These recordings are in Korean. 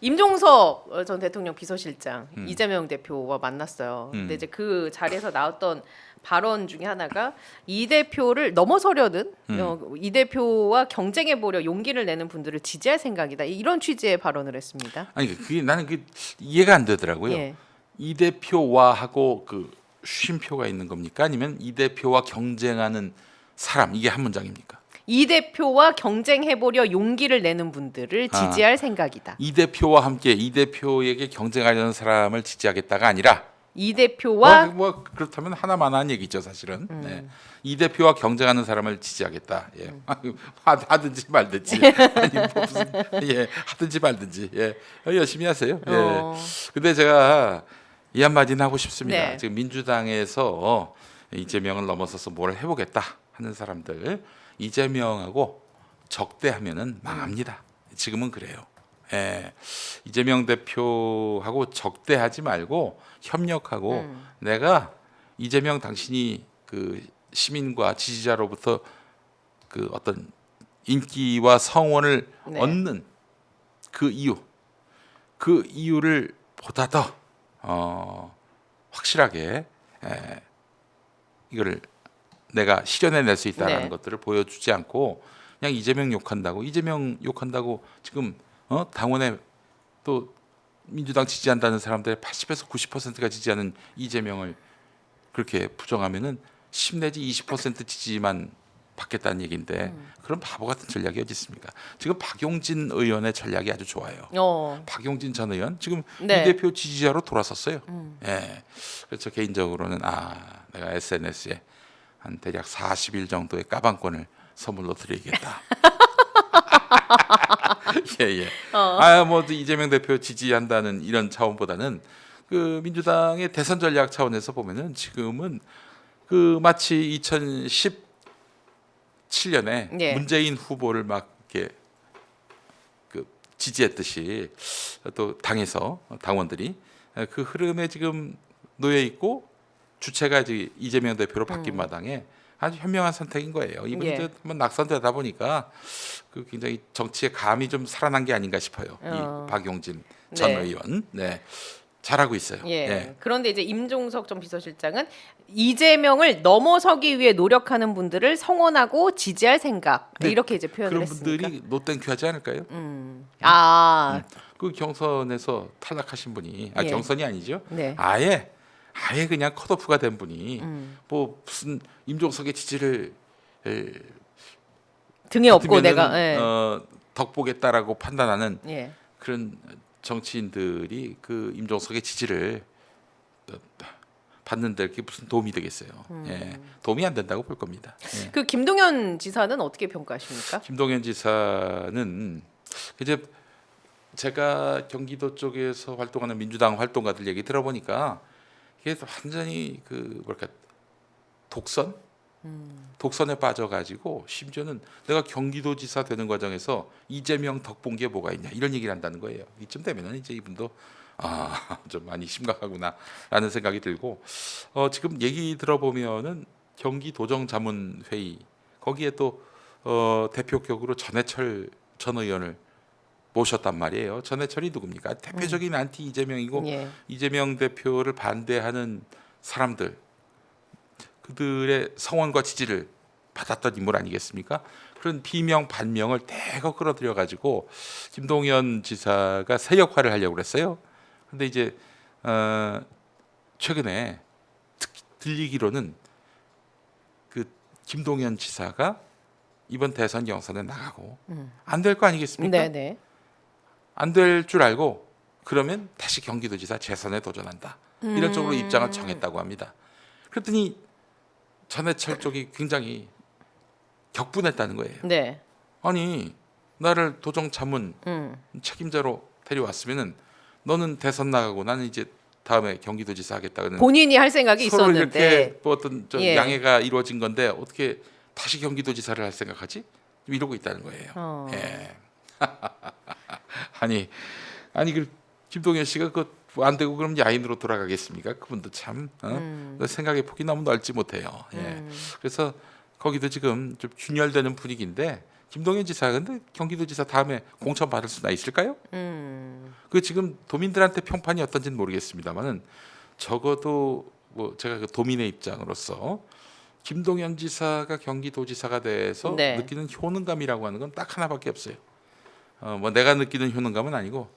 임종석 전 대통령 비서실장 이재명 대표와 만났어요. 근데 이제 그 자리에서 나왔던 발언 중에 하나가 이 대표를 넘어서려든 이 대표와 경쟁해 보려 용기를 내는 분들을 지지할 생각이다. 이런 취지의 발언을 했습니다. 아니 그게 나는 그 이해가 안 되더라고요. 예. 이 대표와 하고 그 쉼표가 있는 겁니까? 아니면 이 대표와 경쟁하는 사람 이게 한 문장입니까? 이 대표와 경쟁해 보려 용기를 내는 분들을 지지할 생각이다. 이 대표와 함께 이 대표에게 경쟁하려는 사람을 지지하겠다가 아니라 이 대표와 뭐 그렇다면 하나만한 얘기죠 사실은. 네. 이 대표와 경쟁하는 사람을 지지하겠다. 예. 하든지 말든지 아니 뭐 무슨 예 하든지 말든지 예 열심히 하세요. 예. 근데 제가 이 한마디는 하고 싶습니다. 네. 지금 민주당에서 이재명을 넘어서서 뭘 해보겠다 하는 사람들 이재명하고 적대하면은 망합니다. 지금은 그래요. 예. 이재명 대표하고 적대하지 말고 협력하고 내가 이재명 당신이 그 시민과 지지자로부터 그 어떤 인기와 성원을 네. 얻는 그 이유를 보다 더 확실하게 이거를 내가 실현해낼 수 있다는 네. 것들을 보여주지 않고 그냥 이재명 욕한다고 지금 당원에 또 민주당 지지한다는 사람들의 80에서 90%가 지지하는 이재명을 그렇게 부정하면은 10 내지 20% 지지만 받겠다는 얘기인데 그런 바보 같은 전략이 어디 있습니까? 지금 박용진 의원의 전략이 아주 좋아요. 박용진 전 의원 지금 네. 이 대표 지지자로 돌아섰어요. 예. 그래서 개인적으로는 내가 SNS에 한 대략 40일 정도의 까방권을 선물로 드리겠다. 예. 뭐 이재명 대표 지지한다는 이런 차원보다는 그 민주당의 대선 전략 차원에서 보면은 지금은 그 마치 2017년에 예. 문재인 후보를 막 이렇게 그 지지했듯이 또 당에서 당원들이 그 흐름에 지금 놓여 있고 주체가 이제 이재명 대표로 바뀐 마당에 아주 현명한 선택인 거예요. 이분이 예. 이제 한번 낙선되다 보니까 그 굉장히 정치의 감이 좀 살아난 게 아닌가 싶어요. 이 박용진 전 네. 의원, 네, 잘하고 있어요. 예. 예. 그런데 이제 임종석 전 비서실장은 이재명을 넘어서기 위해 노력하는 분들을 성원하고 지지할 생각 네, 이렇게 이제 표현을 그런 했습니다. 분들이 노땡큐하지 않을까요? 그 경선에서 탈락하신 분이 예. 경선이 아니죠. 네. 아예 그냥 컷오프가 된 분이 뭐 무슨 임종석의 지지를 등에 업고 받으면은, 내가 덕보겠다라고 판단하는 예. 그런 정치인들이 그 임종석의 지지를 받는데 그게 무슨 도움이 되겠어요. 예, 도움이 안 된다고 볼 겁니다. 예. 그 김동연 지사는 어떻게 평가하십니까? 김동연 지사는 이제 제가 경기도 쪽에서 활동하는 민주당 활동가들 얘기 들어보니까 이게 완전히 그 뭐랄까 독선에 빠져가지고 심지어는 내가 경기도지사 되는 과정에서 이재명 덕본 게 뭐가 있냐 이런 얘기를 한다는 거예요. 이쯤 되면은 이제 이분도 좀 많이 심각하구나라는 생각이 들고 지금 얘기 들어보면은 경기도정자문회의 거기에 또 대표격으로 전해철 전 의원을 모셨단 말이에요. 전해철이 누굽니까? 대표적인 안티 이재명이고 예. 이재명 대표를 반대하는 사람들 그들의 성원과 지지를 받았던 인물 아니겠습니까? 그런 비명 반명을 대거 끌어들여 가지고 김동연 지사가 새 역할을 하려고 그랬어요. 근데 이제 최근에 들리기로는 그 김동연 지사가 이번 대선 경선에 나가고 안 될 거 아니겠습니까? 네네. 안 될 줄 알고 그러면 다시 경기도지사 재선에 도전한다. 이런 쪽으로 입장을 정했다고 합니다. 그랬더니 전해철 쪽이 굉장히 격분했다는 거예요. 네. 아니 나를 도정 자문 책임자로 데려왔으면은 너는 대선 나가고 나는 이제 다음에 경기도지사 하겠다는 본인이 할 생각이 서로 있었는데 이렇게 뭐 어떤 예. 양해가 이루어진 건데 어떻게 다시 경기도지사를 할 생각하지? 이러고 있다는 거예요. 예. 아니 그 김동연 씨가 그 안 되고 그럼 야인으로 돌아가겠습니까? 그분도 참 생각의 폭이 너무 넓지 못해요. 예. 그래서 거기도 지금 좀 균열되는 분위기인데 김동연 지사 근데 경기도지사 다음에 공천 받을 수나 있을까요? 그 지금 도민들한테 평판이 어떤지는 모르겠습니다만은 적어도 뭐 제가 그 도민의 입장으로서 김동연 지사가 경기도지사가 돼서 네. 느끼는 효능감이라고 하는 건 딱 하나밖에 없어요. 뭐 내가 느끼는 효능감은 아니고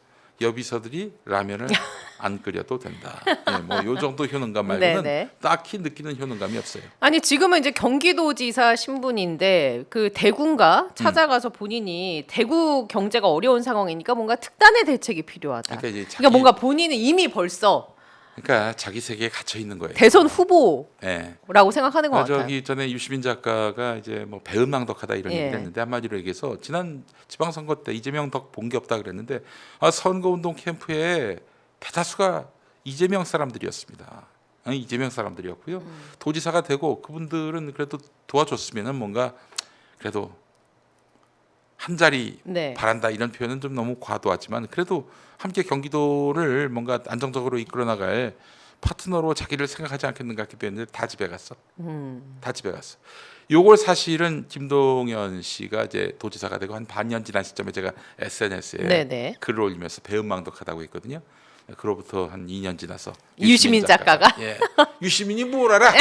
여비서들이 라면을 안 끓여도 된다. 예, 뭐요 정도 효능감 말고는 네네. 딱히 느끼는 효능감이 없어요. 아니 지금은 이제 경기도지사 신분인데 그 대구인가 찾아가서 본인이 대구 경제가 어려운 상황이니까 뭔가 특단의 대책이 필요하다. 그러니까 이제 그러니까 뭔가 본인은 이미 벌써 그러니까 자기 세계에 갇혀 있는 거예요. 대선 후보라고 예. 생각하는 것 같아요. 저기 전에 유시민 작가가 이제 뭐 배은망덕하다 이런 예. 얘기를 했는데 한마디로 얘기해서 지난 지방선거 때 이재명 덕 본 게 없다 그랬는데 아, 선거운동 캠프에 대다수가 이재명 사람들이었습니다. 아니, 이재명 사람들이었고요. 도지사가 되고 그분들은 그래도 도와줬으면은 뭔가 그래도 한 자리 네. 바란다 이런 표현은 좀 너무 과도하지만 그래도 함께 경기도를 뭔가 안정적으로 이끌어 나갈 파트너로 자기를 생각하지 않겠는가 싶기도 했는데 다 집에 갔어. 다 집에 갔어. 요걸 사실은 김동연 씨가 이제 도지사가 되고 한 반년 지난 시점에 제가 SNS에 네네. 글을 올리면서 배은망덕하다고 했거든요. 그로부터 한 2년 지나서 유시민 작가가? 예, 유시민이 뭘 알아? 네.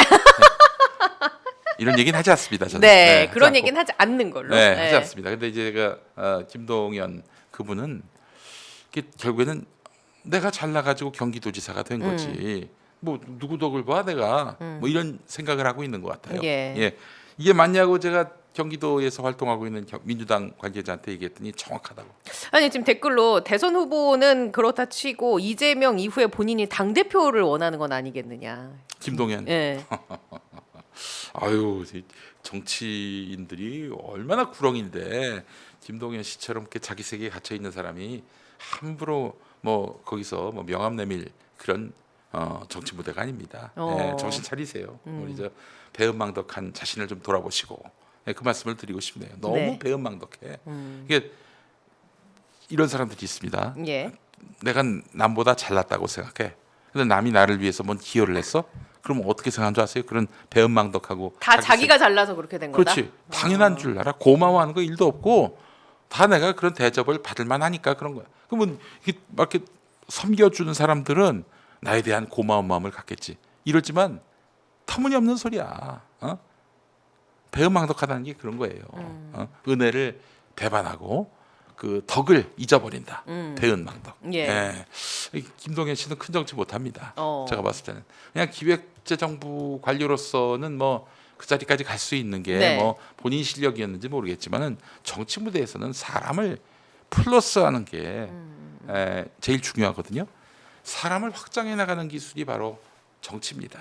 이런 얘기는 하지 않습니다. 저는. 네, 하지 그런 않고. 얘기는 하지 않는 걸로. 네, 네. 하지 않습니다. 근데 이제 제가 김동연 그분은 결국에는 내가 잘나가지고 경기도지사가 된 거지. 뭐 누구 덕을 봐 내가 뭐 이런 생각을 하고 있는 것 같아요. 예. 이게 맞냐고 제가 경기도에서 활동하고 있는 민주당 관계자한테 얘기했더니 정확하다고. 아니 지금 댓글로 대선 후보는 그렇다 치고 이재명 이후에 본인이 당 대표를 원하는 건 아니겠느냐. 김동연. 예. 아유 정치인들이 얼마나 구렁인데 김동연 씨처럼 이렇게 자기 세계에 갇혀 있는 사람이 함부로 뭐 거기서 뭐 명함 내밀 그런 정치 무대가 아닙니다. 예, 정신 차리세요. 우리 저 배은망덕한 자신을 좀 돌아보시고 예, 그 말씀을 드리고 싶네요. 너무 네. 배은망덕해. 이게 이런 사람들이 있습니다. 예. 내가 남보다 잘났다고 생각해. 근데 남이 나를 위해서 뭔 기여를 했어? 그럼 어떻게 생각하는 줄 아세요? 그런 배은망덕하고 다 자기가 잘나서 그렇게 된 거다. 그렇지. 당연한 줄 알아. 고마워하는 거 일도 없고 다 내가 그런 대접을 받을 만하니까 그런 거야. 그러면 이렇게 막 이렇게 섬겨주는 사람들은 나에 대한 고마운 마음을 갖겠지. 이러지만 터무니없는 소리야. 배은망덕하다는 게 그런 거예요. 은혜를 배반하고 그 덕을 잊어버린다. 배은망덕. 예. 이 김동연 씨는 큰 정치 못합니다. 어. 제가 봤을 때는 그냥 기획재정부 관료로서는 뭐 그 자리까지 갈 수 있는 게 네. 뭐 본인 실력이었는지 모르겠지만은 정치 무대에서는 사람을 플러스하는 게 제일 중요하거든요. 사람을 확장해 나가는 기술이 바로 정치입니다.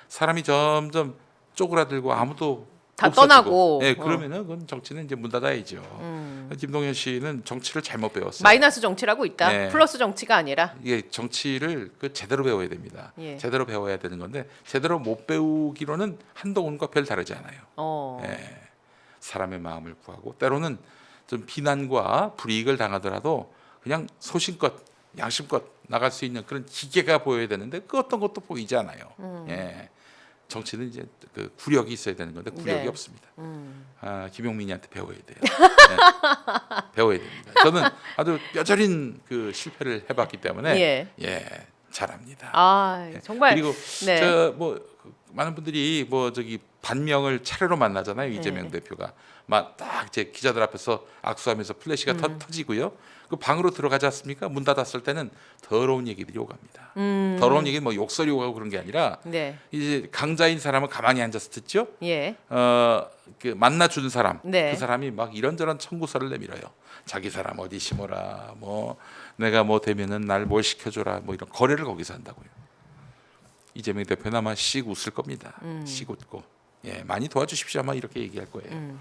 사람이 점점 쪼그라들고 아무도 다 없어지고. 떠나고. 그러면은 그건 정치는 이제 문 닫아야죠. 김동연 씨는 정치를 잘못 배웠어요. 마이너스 정치라고 있다. 네. 플러스 정치가 아니라. 이게 정치를 그 제대로 배워야 됩니다. 예. 제대로 배워야 되는 건데 제대로 못 배우기로는 한동훈과 별 다르지 않아요. 예. 사람의 마음을 구하고 때로는 좀 비난과 불이익을 당하더라도 그냥 소신껏 양심껏 나갈 수 있는 그런 기계가 보여야 되는데 그 어떤 것도 보이지 않아요. 예. 정치는 이제 그 구력이 있어야 되는 건데 구력이 네. 없습니다. 김용민이한테 배워야 돼요. 네. 배워야 됩니다. 저는 아주 뼈저린 그 실패를 해봤기 때문에 잘합니다. 아 정말. 그리고 네. 저 뭐 많은 분들이 뭐 저기 반명을 차례로 만나잖아요. 이재명 대표가 막 딱 이제 기자들 앞에서 악수하면서 플래시가 터지고요. 그 방으로 들어가지 않습니까? 문 닫았을 때는 더러운 얘기들이 오갑니다. 더러운 얘기는 뭐 욕설이 오가고 그런 게 아니라 네. 이제 강자인 사람은 가만히 앉아서 듣죠. 예. 그 만나주는 사람, 네. 그 사람이 막 이런저런 청구서를 내밀어요. 자기 사람 어디 심어라, 뭐 내가 뭐 되면은 날 뭘 시켜줘라, 뭐 이런 거래를 거기서 한다고요. 이재명 대표는 아마 씩 웃을 겁니다. 씩 웃고, 많이 도와주십시오, 아마 이렇게 얘기할 거예요.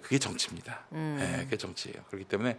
그게 정치입니다. 그게 정치예요. 그렇기 때문에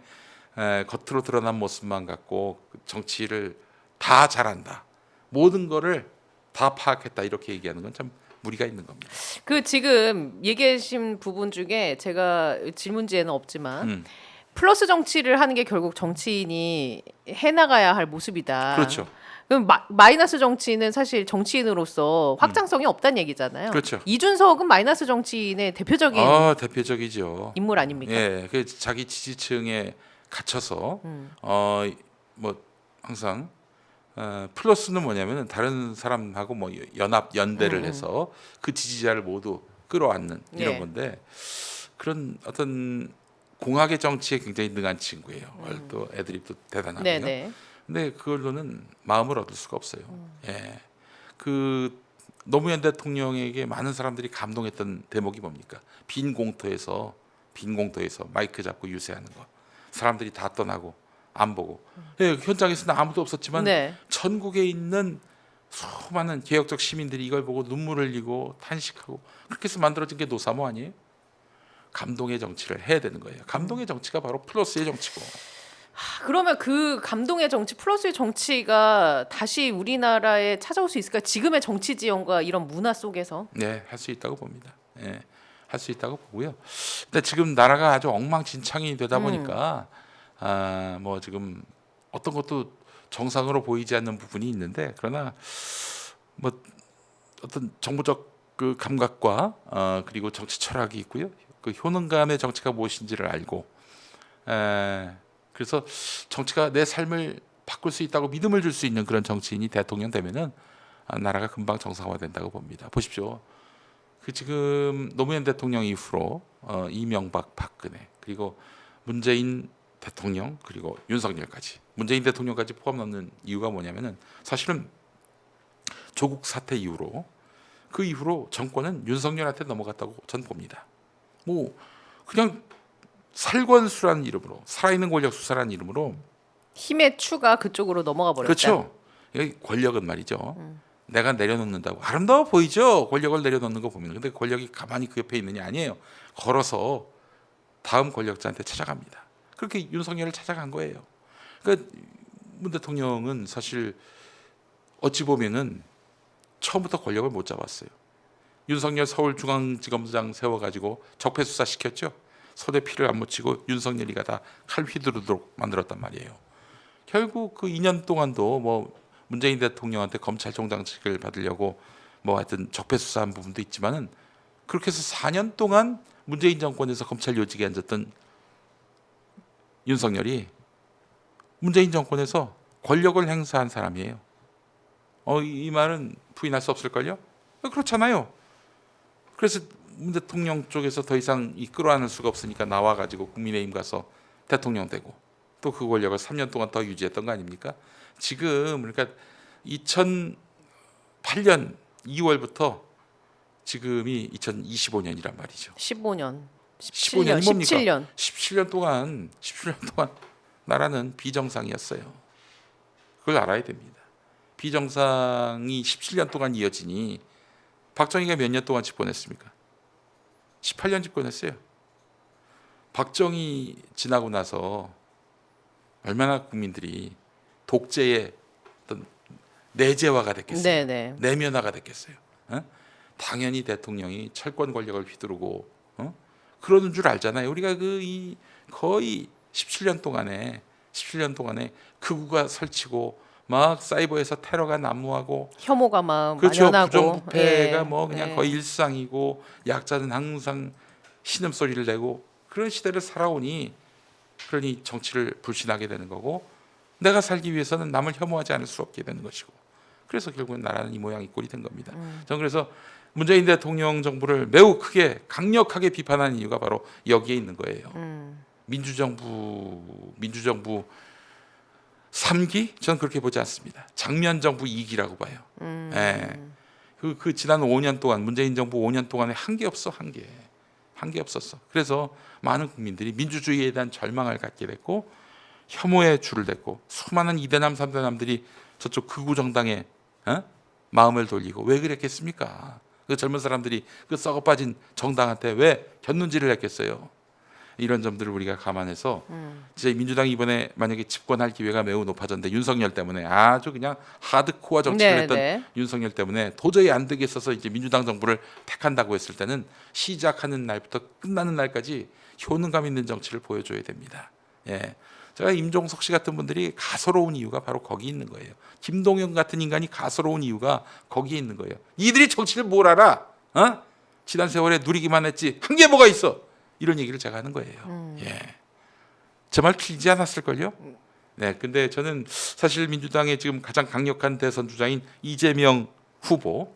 겉으로 드러난 모습만 갖고 정치를 다 잘한다, 모든 거를 다 파악했다 이렇게 얘기하는 건 참 무리가 있는 겁니다. 그 지금 얘기하신 부분 중에 제가 질문지에는 없지만 플러스 정치를 하는 게 결국 정치인이 해나가야 할 모습이다. 그렇죠. 그럼 마이너스 정치는 사실 정치인으로서 확장성이 없다는 얘기잖아요. 그렇죠. 이준석은 마이너스 정치인의 대표적인 대표적이죠. 인물 아닙니까? 예, 그 자기 지지층에 갇혀서 뭐 항상 플러스는 뭐냐면은 다른 사람하고 뭐 연합 연대를 해서 그 지지자를 모두 끌어안는 이런 예. 건데 그런 어떤 공학의 정치에 굉장히 능한 친구예요. 또 애드립도 대단하고요. 네네. 근데 그걸로는 마음을 얻을 수가 없어요. 예, 그 노무현 대통령에게 많은 사람들이 감동했던 대목이 뭡니까? 빈 공터에서 마이크 잡고 유세하는 거. 사람들이 다 떠나고 안 보고. 예, 현장에서는 아무도 없었지만 네. 전국에 있는 수많은 개혁적 시민들이 이걸 보고 눈물을 흘리고 탄식하고 그렇게 해서 만들어진 게 노사모 아니에요? 감동의 정치를 해야 되는 거예요. 감동의 정치가 바로 플러스의 정치고. 그러면 그 감동의 정치 플러스의 정치가 다시 우리나라에 찾아올 수 있을까요? 지금의 정치 지형과 이런 문화 속에서. 네, 할 수 있다고 봅니다. 예, 할 수 있다고 보고요. 근데 지금 나라가 아주 엉망진창이 되다 보니까 뭐 지금 어떤 것도 정상으로 보이지 않는 부분이 있는데 그러나 뭐 어떤 정보적 그 감각과 그리고 정치 철학이 있고요. 그 효능감의 정치가 무엇인지를 알고 그래서 정치가 내 삶을 바꿀 수 있다고 믿음을 줄 수 있는 그런 정치인이 대통령 되면은 나라가 금방 정상화된다고 봅니다. 보십시오. 그 지금 노무현 대통령 이후로 이명박, 박근혜 그리고 문재인 대통령 그리고 윤석열까지 문재인 대통령까지 포함 넣는 이유가 뭐냐면은 사실은 조국 사태 이후로 그 이후로 정권은 윤석열한테 넘어갔다고 전 봅니다. 뭐 그냥 살권수라는 이름으로 살아있는 권력 수사라는 이름으로 힘의 추가 그쪽으로 넘어가 버렸다. 그렇죠. 여기 권력은 말이죠. 내가 내려놓는다고 아름다워 보이죠. 권력을 내려놓는 거 보면. 근데 권력이 가만히 그 옆에 있느냐 아니에요. 걸어서 다음 권력자한테 찾아갑니다. 그렇게 윤석열을 찾아간 거예요. 그러니까 문 대통령은 사실 어찌 보면은 처음부터 권력을 못 잡았어요. 윤석열 서울중앙지검장 세워가지고 적폐 수사 시켰죠. 손에 피를 안 묻히고 윤석열이가 다 칼 휘두르도록 만들었단 말이에요. 결국 그 2년 동안도 뭐 문재인 대통령한테 검찰총장직을 받으려고 뭐 하여튼 적폐 수사한 부분도 있지만은 그렇게 해서 4년 동안 문재인 정권에서 검찰 요직에 앉았던 윤석열이 문재인 정권에서 권력을 행사한 사람이에요. 이 말은 부인할 수 없을걸요? 그렇잖아요. 그래서 문 대통령 쪽에서 더 이상 끌어안을 수가 없으니까 나와가지고 국민의힘 가서 대통령 되고 또 그 권력을 3년 동안 더 유지했던 거 아닙니까? 지금 그러니까 2008년 2월부터 지금이 2025년이란 말이죠. 15년, 15년이 뭡니까? 17년. 17년 동안 나라는 비정상이었어요. 그걸 알아야 됩니다. 비정상이 17년 동안 이어지니 박정희가 몇 년 동안 집권했습니까? 18년 집권했어요. 박정희 지나고 나서 얼마나 국민들이 독재의 어떤 내재화가 됐겠어요. 네네. 내면화가 됐겠어요. 당연히 대통령이 철권 권력을 휘두르고 그러는 줄 알잖아요. 우리가 거의 17년 동안에 극우가 설치고 막 사이버에서 테러가 난무하고 혐오가 막 그렇죠. 만연하고. 부정부패가 예. 뭐 그냥 예. 거의 일상이고 약자는 항상 신음소리를 내고 그런 시대를 살아오니 그러니 정치를 불신하게 되는 거고 내가 살기 위해서는 남을 혐오하지 않을 수 없게 되는 것이고 그래서 결국은 나라는 이 모양 이 꼴이 된 겁니다. 저는 그래서 문재인 대통령 정부를 매우 크게 강력하게 비판하는 이유가 바로 여기에 있는 거예요. 민주정부 3기? 저는 그렇게 보지 않습니다. 장면 정부 2기라고 봐요. 예. 그 지난 5년 동안 문재인 정부 5년 동안에 한 게 없었어. 그래서 많은 국민들이 민주주의에 대한 절망을 갖게 됐고 혐오의 줄을 댔고 수많은 2대남 3대남들이 저쪽 극우 정당에 마음을 돌리고 왜 그랬겠습니까? 그 젊은 사람들이 그 썩어 빠진 정당한테 왜 곁눈질을 했겠어요? 이런 점들을 우리가 감안해서 진짜 민주당이 이번에 만약에 집권할 기회가 매우 높아졌는데 윤석열 때문에 아주 그냥 하드코어 정치를 네, 했던 네. 윤석열 때문에 도저히 안 되겠어서 이제 민주당 정부를 택한다고 했을 때는 시작하는 날부터 끝나는 날까지 효능감 있는 정치를 보여줘야 됩니다. 예. 제가 임종석 씨 같은 분들이 가소로운 이유가 바로 거기 있는 거예요. 김동연 같은 인간이 가소로운 이유가 거기에 있는 거예요. 이들이 정치를 뭘 알아? 어? 지난 세월에 누리기만 했지 한 게 뭐가 있어? 이런 얘기를 제가 하는 거예요. 예. 제 말 틀리지 않았을걸요? 네, 근데 저는 사실 민주당의 지금 가장 강력한 대선 주자인 이재명 후보,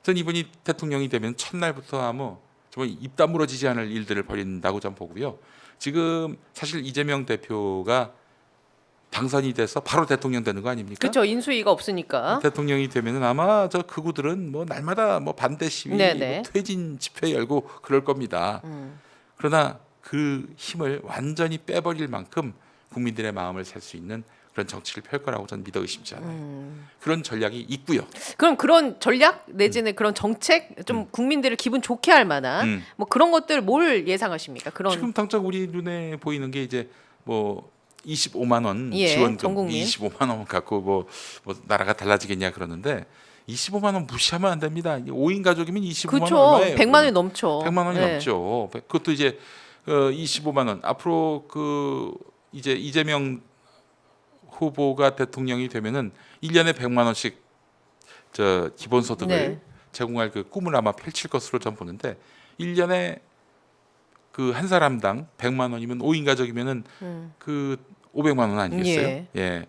전 이분이 대통령이 되면 첫날부터 아무 정말 입 다물어지지 않을 일들을 벌인다고 저는 보고요. 지금 사실 이재명 대표가 당선이 돼서 바로 대통령 되는 거 아닙니까? 그렇죠. 인수위가 없으니까. 대통령이 되면은 아마 저 극우들은 뭐 날마다 뭐 반대 시위, 네네. 뭐 퇴진 집회 열고 그럴 겁니다. 그러나 그 힘을 완전히 빼버릴 만큼 국민들의 마음을 살 수 있는 그런 정치를 펼 거라고 저는 믿어 의심치 않아요. 그런 전략이 있고요. 그럼 그런 전략 내지는 그런 정책 좀 국민들을 기분 좋게 할 만한 뭐 그런 것들 뭘 예상하십니까? 그런 지금 당장 우리 눈에 보이는 게 이제 뭐 25만 원 예, 지원금, 전 국민. 25만 원 갖고 뭐 나라가 달라지겠냐 그러는데 25만 원 무시하면 안 됩니다. 5인 가족이면 25만 원 그렇죠. 얼마예요? 100만 원이 넘죠. 100만 원이 네. 넘죠. 그것도 이제 25만 원. 앞으로 그 이제 이재명 후보가 대통령이 되면은 1년에 100만 원씩 저 기본소득을 네. 제공할 그 꿈을 아마 펼칠 것으로 전 보는데 1년에 그 한 사람당 100만 원이면 5인 가족이면은 그 500만 원 아니겠어요? 예. 예.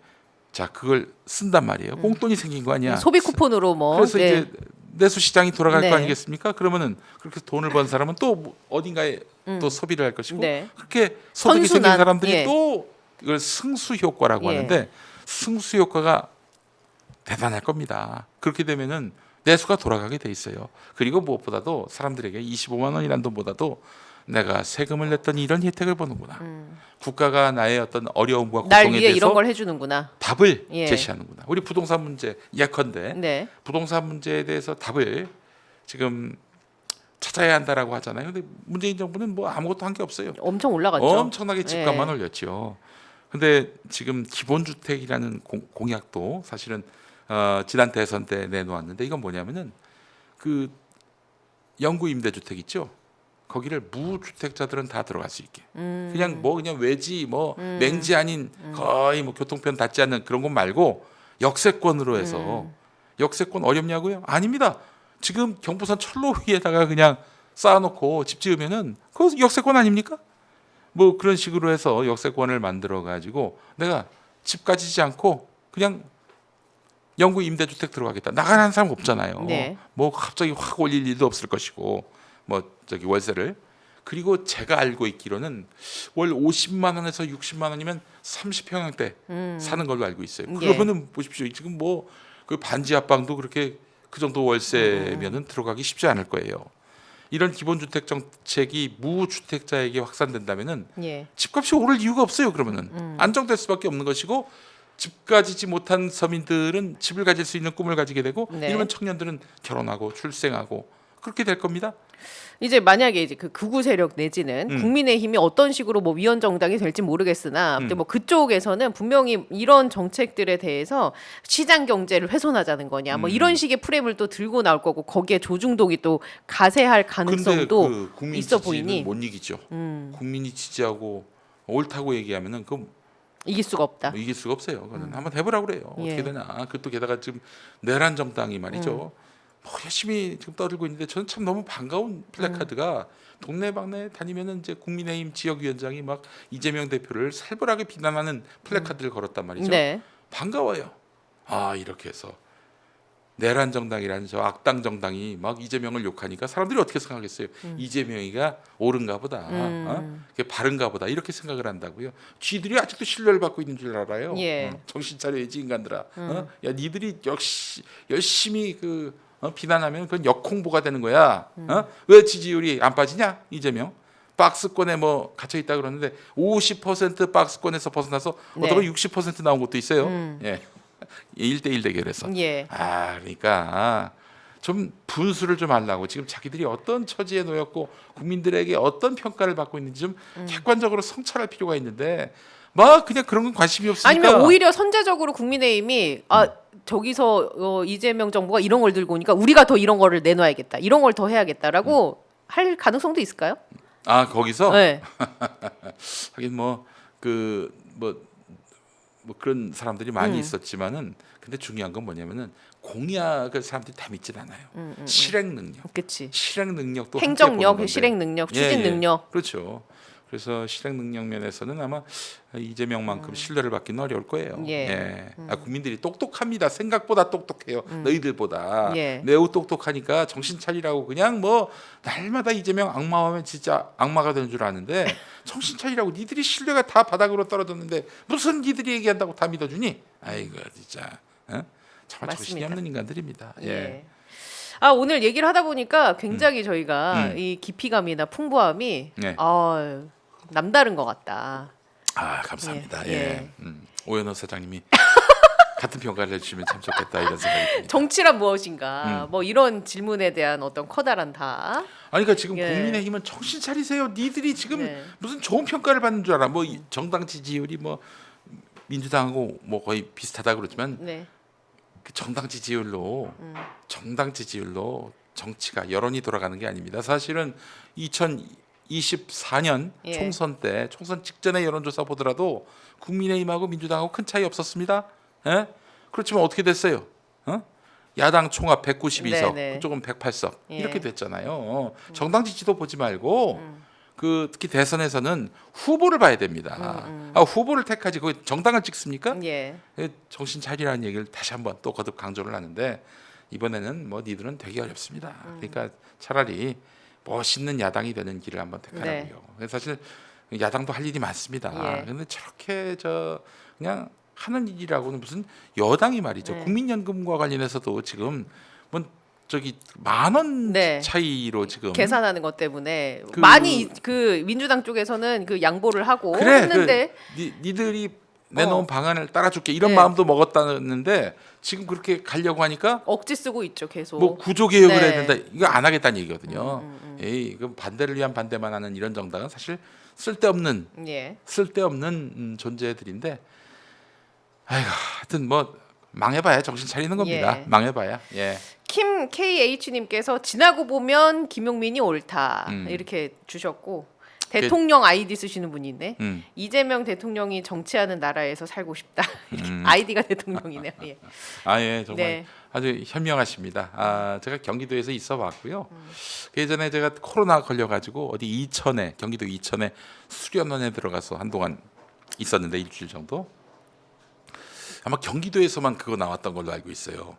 자, 그걸 쓴단 말이에요. 꽁돈이 생긴 거 아니야. 소비 쿠폰으로 뭐 그래서 네. 이제 내수 시장이 돌아갈 네. 거 아니겠습니까? 그러면은 그렇게 돈을 번 사람은 또 어딘가에 또 소비를 할 것이고 네. 그렇게 소득이 생긴 선순환. 사람들이 예. 또 이걸 승수 효과라고 예. 하는데 승수 효과가 대단할 겁니다. 그렇게 되면은 내수가 돌아가게 돼 있어요. 그리고 무엇보다도 사람들에게 25만 원이라는 돈보다도 내가 세금을 냈더니 이런 혜택을 보는구나. 국가가 나의 어떤 어려움과 날 고통에 위해 대해서 이런 걸 해주는구나. 답을 예. 제시하는구나. 우리 부동산 문제 예컨대 네. 부동산 문제에 대해서 답을 지금 찾아야 한다라고 하잖아요. 근데 문재인 정부는 뭐 아무것도 한 게 없어요. 엄청 올라갔죠. 엄청나게 집값만 예. 올렸죠. 근데 지금 기본주택이라는 공약도 사실은 지난 대선 때 내놓았는데 이건 뭐냐면은 그 영구 임대주택 있죠. 거기를 무주택자들은 다 들어갈 수 있게. 그냥 외지 맹지 아닌 거의 뭐 교통편 닿지 않는 그런 곳 말고 역세권으로 해서 역세권 어렵냐고요? 아닙니다. 지금 경부선 철로 위에다가 그냥 쌓아놓고 집 지으면은 그거 역세권 아닙니까? 뭐 그런 식으로 해서 역세권을 만들어 가지고 내가 집 가지지 않고 그냥 영구 임대주택 들어가겠다. 나가는 사람 없잖아요. 네. 뭐 갑자기 확 올릴 일도 없을 것이고 뭐 저기 월세를. 그리고 제가 알고 있기로는 월 50만 원에서 60만 원이면 30평형대 사는 걸로 알고 있어요. 예. 그러면은 보십시오. 지금 뭐 그 반지 합방도 그렇게 그 정도 월세면은 들어가기 쉽지 않을 거예요. 이런 기본주택 정책이 무주택자에게 확산된다면은 예. 집값이 오를 이유가 없어요. 그러면은 안정될 수밖에 없는 것이고 집 가지지 못한 서민들은 집을 가질 수 있는 꿈을 가지게 되고 네. 이러면 청년들은 결혼하고 출생하고 그렇게 될 겁니다. 이제 만약에 이제 그 극우 세력 내지는 국민의힘이 어떤 식으로 뭐 위원 정당이 될지 모르겠으나 근데 뭐 그쪽에서는 분명히 이런 정책들에 대해서 시장 경제를 훼손하자는 거냐 뭐 이런 식의 프레임을 또 들고 나올 거고 거기에 조중동이 또 가세할 근데 가능성도 그 국민 있어 지지는 보이니 못 이기죠. 국민이 지지하고 옳다고 얘기하면은 그 이길 수가 없다. 뭐 이길 수가 없어요. 그거는 한번 해보라고 그래요. 예. 어떻게 되나. 그것도 게다가 지금 내란 정당이 말이죠. 뭐 열심히 지금 떠들고 있는데 저는 참 너무 반가운 플래카드가 동네방네 다니면은 이제 국민의힘 지역위원장이 막 이재명 대표를 살벌하게 비난하는 플래카드를 걸었단 말이죠. 네. 반가워요. 아 이렇게 해서 내란 정당이라는 저 악당 정당이 막 이재명을 욕하니까 사람들이 어떻게 생각하겠어요? 이재명이가 옳은가 보다, 그게 바른가 보다 이렇게 생각을 한다고요. 쥐들이 아직도 신뢰를 받고 있는 줄 알아요. 예. 정신 차려야지 인간들아. 야 니들이 역시 열심히 비난하면 그건 역홍보가 되는 거야. 왜 지지율이 안 빠지냐? 이재명 박스권에 뭐 갇혀 있다 그러는데 50% 박스권에서 벗어나서 네. 어떤 60% 나온 것도 있어요. 예. 1대1 대결에서. 예. 그러니까 좀 분수를 좀 하려고 지금 자기들이 어떤 처지에 놓였고 국민들에게 어떤 평가를 받고 있는지 좀 객관적으로 성찰할 필요가 있는데 막 그냥 그런 건 관심이 없으니까. 아니면 오히려 선제적으로 국민의힘이 저기서 이재명 정부가 이런 걸 들고 오니까 우리가 더 이런 거를 내놔야겠다. 이런 걸 더 해야겠다라고 할 가능성도 있을까요? 거기서 네. 하긴 뭐 그 뭐 그런 사람들이 많이 있었지만은 근데 중요한 건 뭐냐면은 공약을 사람들이 다 믿진 않아요. 실행 능력, 그치. 실행 능력도 함께 보는 행정력, 건데. 실행 능력, 예, 추진 예. 능력. 그렇죠. 그래서 실행 능력 면에서는 아마 이재명만큼 신뢰를 받기는 어려울 거예요. 예. 예. 국민들이 똑똑합니다. 생각보다 똑똑해요. 너희들보다 예. 매우 똑똑하니까 정신 차리라고 그냥 뭐 날마다 이재명 악마하면 진짜 악마가 되는 줄 아는데 정신 차리라고 니들이 신뢰가 다 바닥으로 떨어졌는데 무슨 니들이 얘기한다고 다 믿어주니? 아이고 진짜 정말 정신이 맞습니다. 없는 인간들입니다. 예. 예. 아 오늘 얘기를 하다 보니까 굉장히 저희가 이 깊이감이나 풍부함이 네. 남다른 것 같다. 아 감사합니다. 예, 예. 예. 오연호 사장님이 같은 평가를 해주시면 참 좋겠다 이런 생각이 듭니다. 정치란 무엇인가? 뭐 이런 질문에 대한 어떤 커다란 답. 아니 그러니까 지금 예. 국민의힘은 정신 차리세요. 니들이 지금 네. 무슨 좋은 평가를 받는 줄 알아. 뭐 정당 지지율이 뭐 민주당하고 뭐 거의 비슷하다 그러지만 네. 그 정당 지지율로 정치가 여론이 돌아가는 게 아닙니다. 사실은 2024년 예. 총선 때 총선 직전의 여론조사 보더라도 국민의힘하고 민주당하고 큰 차이 없었습니다. 예? 그렇지만 어떻게 됐어요? 야당 총합 192석, 네네. 그쪽은 108석 예. 이렇게 됐잖아요. 정당 지지도 보지 말고 그 특히 대선에서는 후보를 봐야 됩니다. 후보를 택하지 거기 정당을 찍습니까? 예. 정신 차리라는 얘기를 다시 한번 또 거듭 강조를 하는데 이번에는 뭐 니들은 되게 어렵습니다. 그러니까 차라리 멋있는 야당이 되는 길을 한번 택하라고요. 사실 야당도 할 일이 많습니다. 예. 그런데 저렇게 그냥 하는 일이라고는 무슨 여당이 말이죠. 네. 국민연금과 관련해서도 지금 뭐 저기 10,000원 네. 차이로 지금 계산하는 것 때문에 그- 많이 그 민주당 쪽에서는 그 양보를 하고 그래 했는데 니들이 내놓은 방안을 따라줄게 이런 네. 마음도 먹었다는데 지금 그렇게 가려고 하니까 억지 쓰고 있죠 계속. 뭐 구조 개혁을 네. 해야 된다 이거 안 하겠다는 얘기거든요. 에이 그 반대를 위한 반대만 하는 이런 정당은 사실 쓸데없는 예. 존재들인데 아이고 하여튼 뭐 망해봐야 정신 차리는 겁니다. 예. 망해봐야 예. 김 KH님께서 지나고 보면 김용민이 옳다 이렇게 주셨고 대통령 아이디 쓰시는 분이 있네. 이재명 대통령이 정치하는 나라에서 살고 싶다. 이렇게 아이디가 대통령이네요. 예. 아예 정말 네. 아주 현명하십니다. 제가 경기도에서 있어봤고요. 예전에 제가 코로나 걸려가지고 어디 이천에 경기도 이천에 수련원에 들어가서 한동안 있었는데 일주일 정도. 아마 경기도에서만 그거 나왔던 걸로 알고 있어요.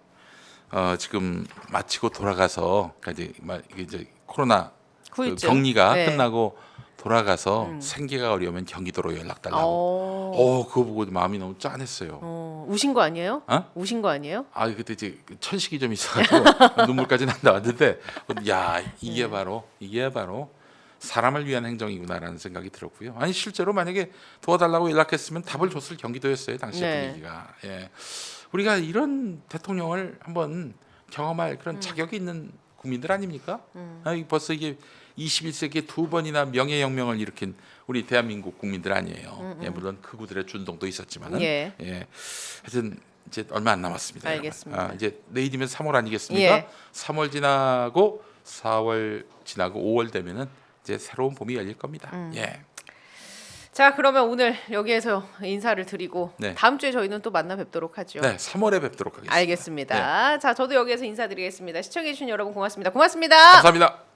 지금 마치고 돌아가서 그러니까 이제 코로나 그 후유증. 격리가 네. 끝나고 돌아가서 생계가 어려우면 경기도로 연락 달라고. 그거 보고 마음이 너무 짠했어요. 우신 거 아니에요? 어? 우신 거 아니에요? 아 그때 이제 천식이 좀 있어가지고 눈물까지는 안 나왔는데 야 이게 바로 사람을 위한 행정이구나라는 생각이 들었고요. 아니 실제로 만약에 도와달라고 연락했으면 답을 줬을 경기도였어요 당시 네. 분위기가. 예. 우리가 이런 대통령을 한번 경험할 그런 자격이 있는 국민들 아닙니까? 벌써 이게 21세기에 2번이나 명예혁명을 일으킨 우리 대한민국 국민들 아니에요. 예, 물론 극우들의 준동도 있었지만은 예. 하여튼 이제 얼마 안 남았습니다. 알겠습니다. 여러분. 이제 내일이면 3월 아니겠습니까? 예. 3월 지나고 4월 지나고 5월 되면은 이제 새로운 봄이 열릴 겁니다. 예. 자 그러면 오늘 여기에서 인사를 드리고 네. 다음 주에 저희는 또 만나 뵙도록 하죠. 네, 3월에 뵙도록 하겠습니다. 알겠습니다. 자 저도 여기에서 인사드리겠습니다. 시청해주신 여러분 고맙습니다. 고맙습니다. 감사합니다.